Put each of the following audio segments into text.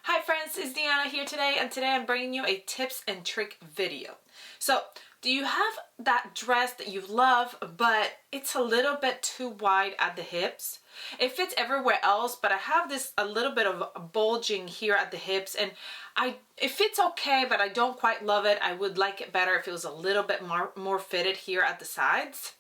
Hi friends, it's Deanna here today, and today I'm bringing you a tips and trick video. So, do you have that dress that you love, but it's a little bit too wide at the hips? It fits everywhere else, but I have this a little bit of bulging here at the hips, and it fits okay, but I don't quite love it. I would like it better if it was a little bit more fitted here at the sides.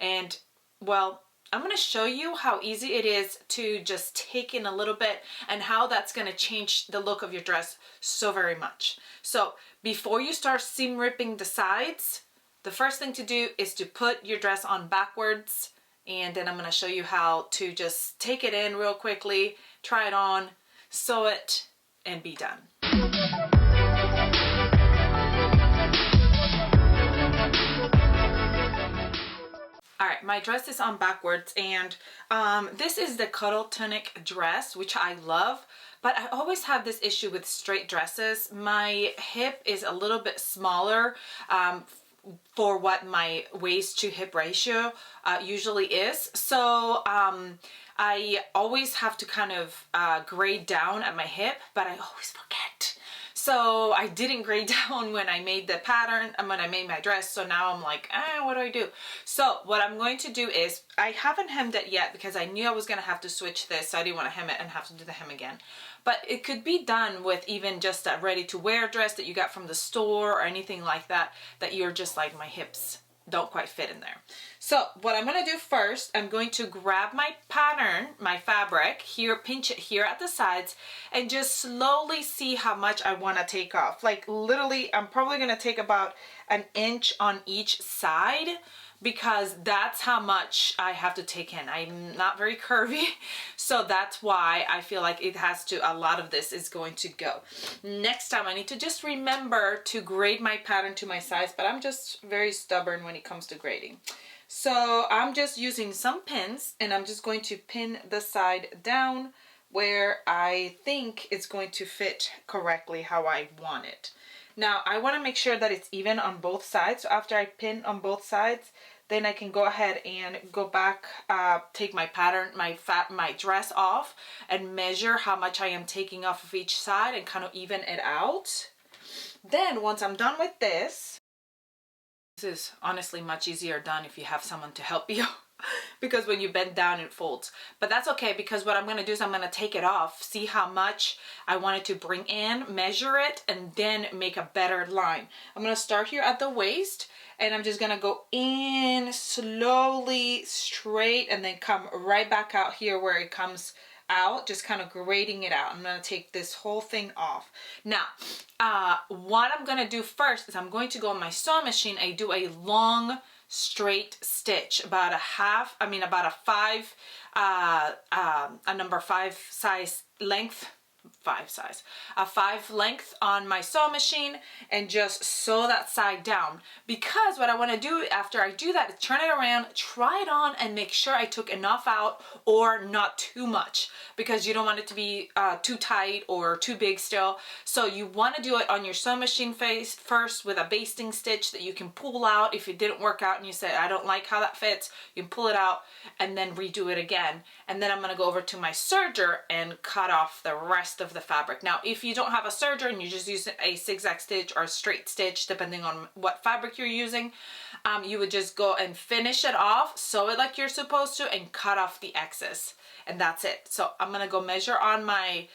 And well, I'm going to show you how easy it is to just take in a little bit and how that's going to change the look of your dress so very much. So before you start seam ripping the sides, the first thing to do is to put your dress on backwards, and then I'm going to show you how to just take it in real quickly, try it on, sew it, and be done. Alright, my dress is on backwards, and this is the cuddle tunic dress, which I love, but I always have this issue with straight dresses. My hip is a little bit smaller for what my waist to hip ratio usually is, so I always have to kind of grade down at my hip, but I always forget. So I didn't grade down when I made the pattern and when I made my dress, so now I'm like, what do I do? So what I'm going to do is, I haven't hemmed it yet because I knew I was going to have to switch this, so I didn't want to hem it and have to do the hem again. But it could be done with even just a ready-to-wear dress that you got from the store or anything like that, that you're just like, my hips don't quite fit in there. So what I'm going to do first, I'm going to grab my pattern, my fabric here, pinch it here at the sides, and just slowly see how much I want to take off. Like literally, I'm probably going to take about an inch on each side, because that's how much I have to take in. I'm not very curvy, so that's why I feel like it has to, a lot of this is going to go. Next time I need to just remember to grade my pattern to my size, but I'm just very stubborn when it comes to grading. So I'm just using some pins, and I'm just going to pin the side down where I think it's going to fit correctly how I want it. Now I want to make sure that it's even on both sides. So after I pin on both sides, then I can go ahead and go back, take my pattern, my dress off, and measure how much I am taking off of each side and kind of even it out. Then once I'm done with this is honestly much easier done if you have someone to help you. Because when you bend down it folds, but that's okay, because what I'm going to do is I'm going to take it off, see how much I wanted to bring in, measure it, and then make a better line. I'm going to start here at the waist, and I'm just going to go in slowly straight and then come right back out here where it comes out, just kind of grading it out. I'm going to take this whole thing off. Now what I'm going to do first is I'm going to go on my sewing machine. I do a long straight stitch, about a number 5 size length, a 5 length on my sewing machine, and just sew that side down. Because what I want to do after I do that is turn it around, try it on, and make sure I took enough out or not too much, because you don't want it to be too tight or too big still. So you want to do it on your sewing machine first with a basting stitch that you can pull out if it didn't work out and you said, I don't like how that fits. You can pull it out and then redo it again. And then I'm going to go over to my serger and cut off the rest of the fabric. Now if you don't have a serger and you just use a zigzag stitch or a straight stitch, depending on what fabric you're using, you would just go and finish it off, sew it like you're supposed to, and cut off the excess, and that's it. So I'm gonna go measure on my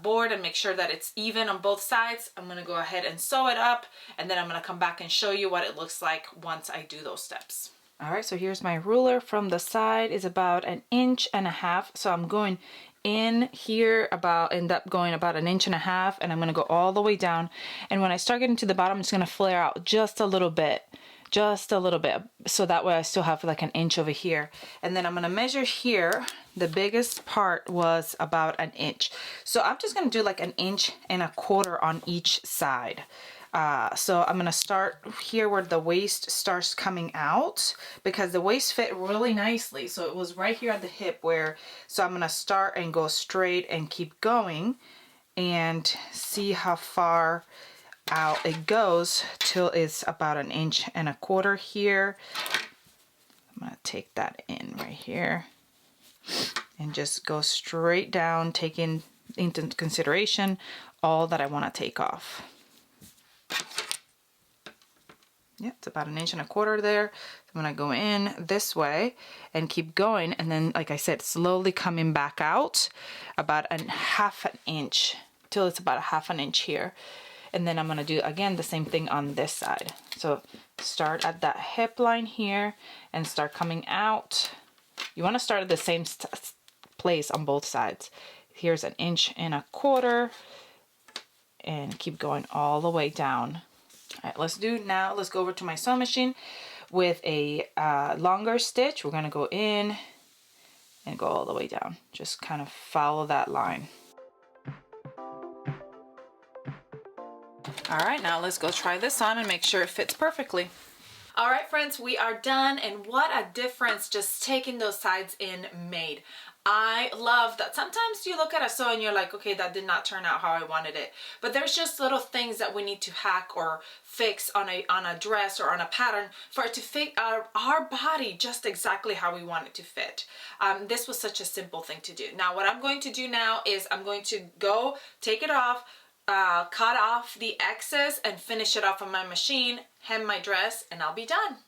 board and make sure that it's even on both sides. I'm gonna go ahead and sew it up, and then I'm gonna come back and show you what it looks like once I do those steps. All right, so here's my ruler. From the side is about 1.5 inches, so I'm going in here end up going about 1.5 inches, and I'm going to go all the way down, and when I start getting to the bottom, I'm just going to flare out just a little bit, so that way I still have like 1 inch over here. And then I'm going to measure here. The biggest part was about 1 inch, so I'm just going to do like 1.25 inches on each side. So I'm going to start here where the waist starts coming out, because the waist fit really nicely. So it was right here at the hip so I'm going to start and go straight and keep going and see how far out it goes till it's about 1.25 inches here. I'm going to take that in right here and just go straight down, taking into consideration all that I want to take off. Yeah, it's about 1.25 inches there. So I'm gonna go in this way and keep going, and then, like I said, slowly coming back out about 1/2 inch till it's about 1/2 inch here. And then I'm gonna do again the same thing on this side. So start at that hip line here and start coming out. You want to start at the same place on both sides. Here's 1.25 inches and keep going all the way down. All right, let's go over to my sewing machine with a longer stitch. We're gonna go in and go all the way down. Just kind of follow that line. All right, now let's go try this on and make sure it fits perfectly. All right, friends, we are done, and what a difference just taking those sides in made. I love that. Sometimes you look at a sew and you're like, okay, that did not turn out how I wanted it. But there's just little things that we need to hack or fix on a dress or on a pattern for it to fit our body just exactly how we want it to fit. This was such a simple thing to do. Now, what I'm going to do now is I'm going to go take it off, cut off the excess and finish it off on my machine, hem my dress, and I'll be done.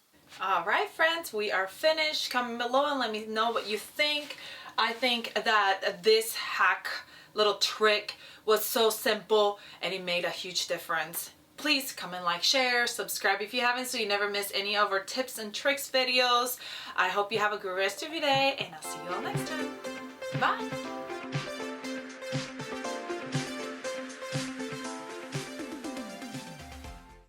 All right, friends, we are finished. Comment below and let me know what you think. I think that this hack little trick was so simple and it made a huge difference. Please comment, like, share, subscribe if you haven't so you never miss any of our tips and tricks videos. I hope you have a good rest of your day and I'll see you all next time. Bye.